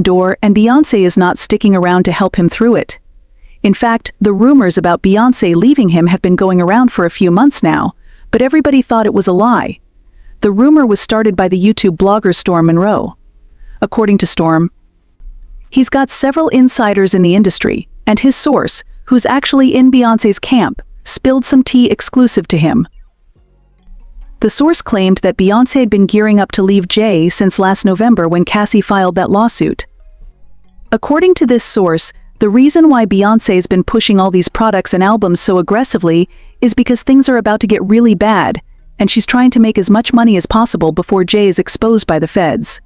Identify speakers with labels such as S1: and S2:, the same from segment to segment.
S1: door, and Beyoncé is not sticking around to help him through it. In fact, the rumors about Beyoncé leaving him have been going around for a few months now, but everybody thought it was a lie. The rumor was started by the YouTube blogger Storm Monroe. According to Storm, he's got several insiders in the industry, and his source, who's actually in Beyoncé's camp, spilled some tea exclusive to him. The source claimed that Beyoncé had been gearing up to leave Jay since last November when Cassie filed that lawsuit. According to this source, the reason why Beyoncé has been pushing all these products and albums so aggressively is because things are about to get really bad, and she's trying to make as much money as possible before Jay is exposed by the feds.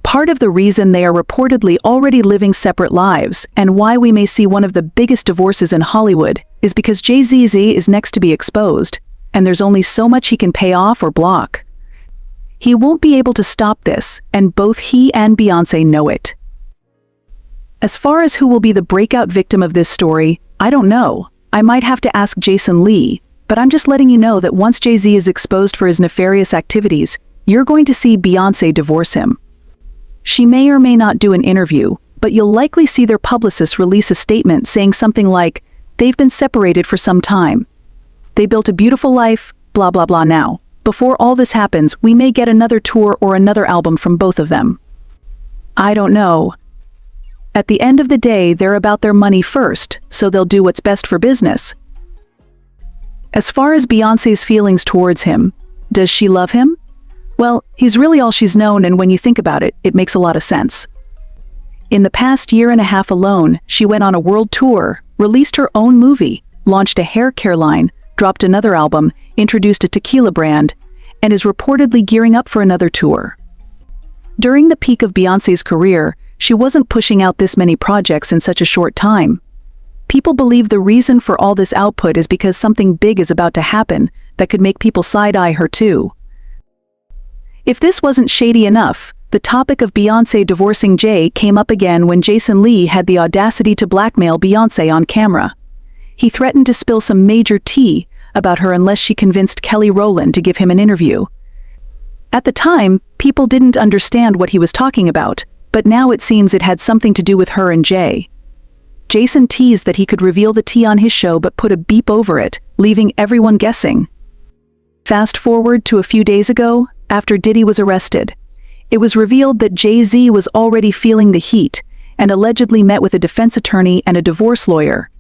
S1: Part of the reason they are reportedly already living separate lives, and why we may see one of the biggest divorces in Hollywood, is because Jay Z is next to be exposed, and there's only so much he can pay off or block. He won't be able to stop this, and both he and Beyoncé know it. As far as who will be the breakout victim of this story, I don't know. I might have to ask Jason Lee, but I'm just letting you know that once Jay Z is exposed for his nefarious activities, you're going to see Beyoncé divorce him. She may or may not do an interview, but you'll likely see their publicist release a statement saying something like, "They've been separated for some time. They built a beautiful life, blah blah blah now. Before all this happens, we may get another tour or another album from both of them." I don't know. At the end of the day, they're about their money first, so they'll do what's best for business. As far as Beyoncé's feelings towards him, does she love him? Well, he's really all she's known, and when you think about it, it makes a lot of sense. In the past year and a half alone, she went on a world tour, released her own movie, launched a hair care line, dropped another album, introduced a tequila brand, and is reportedly gearing up for another tour. During the peak of Beyoncé's career, she wasn't pushing out this many projects in such a short time. People believe the reason for all this output is because something big is about to happen that could make people side-eye her too. If this wasn't shady enough, the topic of Beyoncé divorcing Jay came up again when Jason Lee had the audacity to blackmail Beyoncé on camera. He threatened to spill some major tea about her unless she convinced Kelly Rowland to give him an interview. At the time, people didn't understand what he was talking about, but now it seems it had something to do with her and Jay. Jason teased that he could reveal the tea on his show but put a beep over it, leaving everyone guessing. Fast forward to a few days ago, after Diddy was arrested. It was revealed that Jay Z was already feeling the heat and allegedly met with a defense attorney and a divorce lawyer.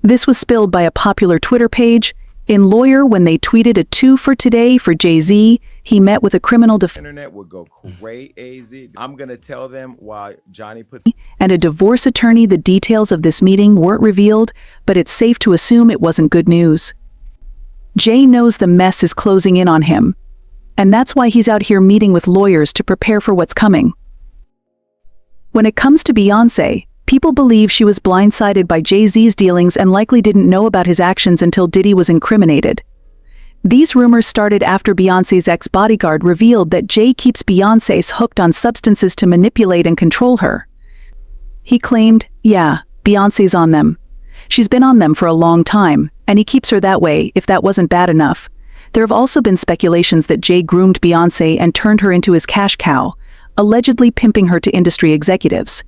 S1: This was spilled by a popular Twitter page. In Lawyer, when they tweeted a 2 for today for Jay Z, he met with a criminal defense
S2: internet would go crazy. I'm gonna tell them why Johnny puts
S1: and a divorce attorney. The details of this meeting weren't revealed, but it's safe to assume it wasn't good news. Jay knows the mess is closing in on him, and that's why he's out here meeting with lawyers to prepare for what's coming. When it comes to Beyoncé, people believe she was blindsided by Jay Z's dealings and likely didn't know about his actions until Diddy was incriminated. These rumors started after Beyoncé's ex-bodyguard revealed that Jay keeps Beyoncé hooked on substances to manipulate and control her. He claimed, yeah, Beyoncé's on them. She's been on them for a long time, and he keeps her that way. If that wasn't bad enough, there have also been speculations that Jay groomed Beyoncé and turned her into his cash cow, allegedly pimping her to industry executives.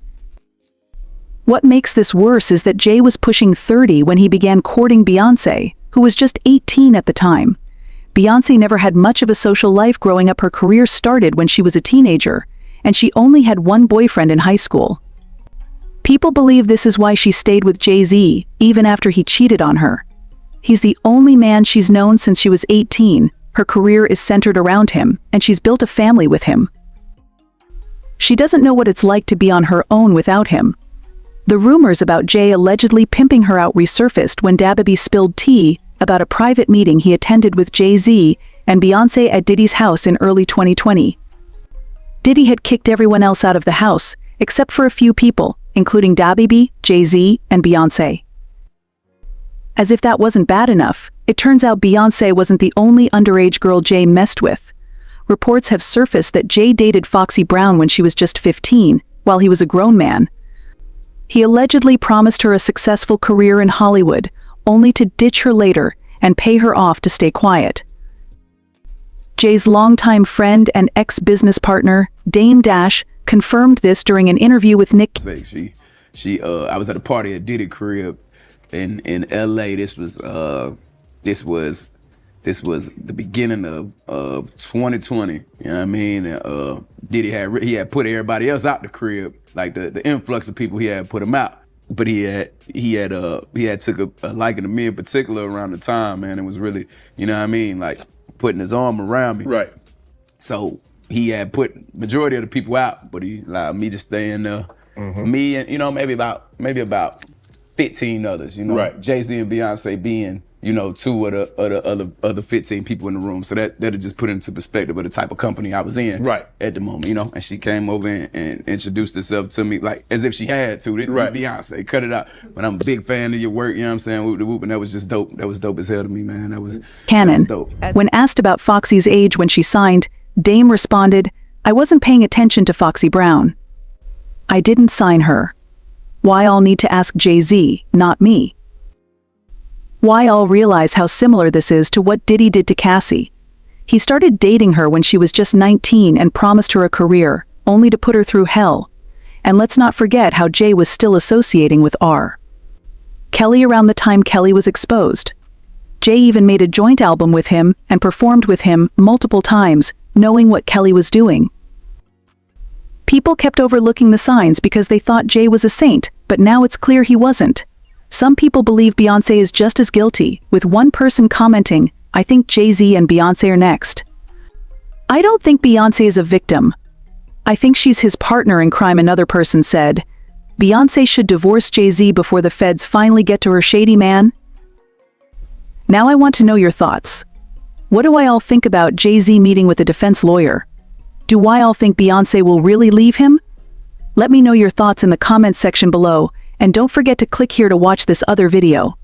S1: What makes this worse is that Jay was pushing 30 when he began courting Beyoncé, who was just 18 at the time. Beyoncé never had much of a social life growing up. Her career started when she was a teenager, and she only had one boyfriend in high school. People believe this is why she stayed with Jay Z, even after he cheated on her. He's the only man she's known since she was 18, her career is centered around him, and she's built a family with him. She doesn't know what it's like to be on her own without him. The rumors about Jay allegedly pimping her out resurfaced when DaBaby spilled tea about a private meeting he attended with Jay Z and Beyoncé at Diddy's house in early 2020. Diddy had kicked everyone else out of the house, except for a few people, including DaBaby, Jay Z, and Beyoncé. As if that wasn't bad enough, it turns out Beyoncé wasn't the only underage girl Jay messed with. Reports have surfaced that Jay dated Foxy Brown when she was just 15, while he was a grown man. He allegedly promised her a successful career in Hollywood, only to ditch her later and pay her off to stay quiet. Jay's longtime friend and ex-business partner, Dame Dash, confirmed this during an interview with Nick.
S3: I was at a party at Diddy crib in LA. This was the beginning of 2020. You know what I mean? Diddy had put everybody else out the crib, like the influx of people he had put them out. But he had took a liking to me in particular around the time, man. It was really, you know what I mean, like putting his arm around me.
S4: Right.
S3: So he had put majority of the people out, but he allowed me to stay in there. Me and, you know, maybe about 15 others, you know,
S4: right.
S3: Jay Z and Beyonce being, you know, two of the other 15 people in the room. So that'll just put into perspective of the type of company I was in
S4: right.
S3: at the moment, you know. And she came over and introduced herself to me like as if she had to.
S4: Right.
S3: Beyonce, cut it out. But I'm a big fan of your work, you know what I'm saying? Whoop de whoop, and that was just dope. That was dope as hell to me, man. That was dope.
S1: When asked about Foxy's age when she signed, Dame responded, "I wasn't paying attention to Foxy Brown. I didn't sign her. Why all need to ask Jay Z, not me? Why all realize how similar this is to what Diddy did to Cassie? He started dating her when she was just 19 and promised her a career, only to put her through hell. And let's not forget how Jay was still associating with R. Kelly around the time Kelly was exposed. Jay even made a joint album with him and performed with him multiple times, knowing what Kelly was doing. People kept overlooking the signs because they thought Jay was a saint, but now it's clear he wasn't. Some people believe Beyonce is just as guilty, with one person commenting, "I think Jay Z and Beyonce are next." I don't think Beyonce is a victim. I think she's his partner in crime. Another person said, Beyonce should divorce Jay Z before the feds finally get to her shady man. Now I want to know your thoughts. What do I all think about Jay Z meeting with a defense lawyer? Do I all think Beyonce will really leave him? Let me know your thoughts in the comments section below, and don't forget to click here to watch this other video.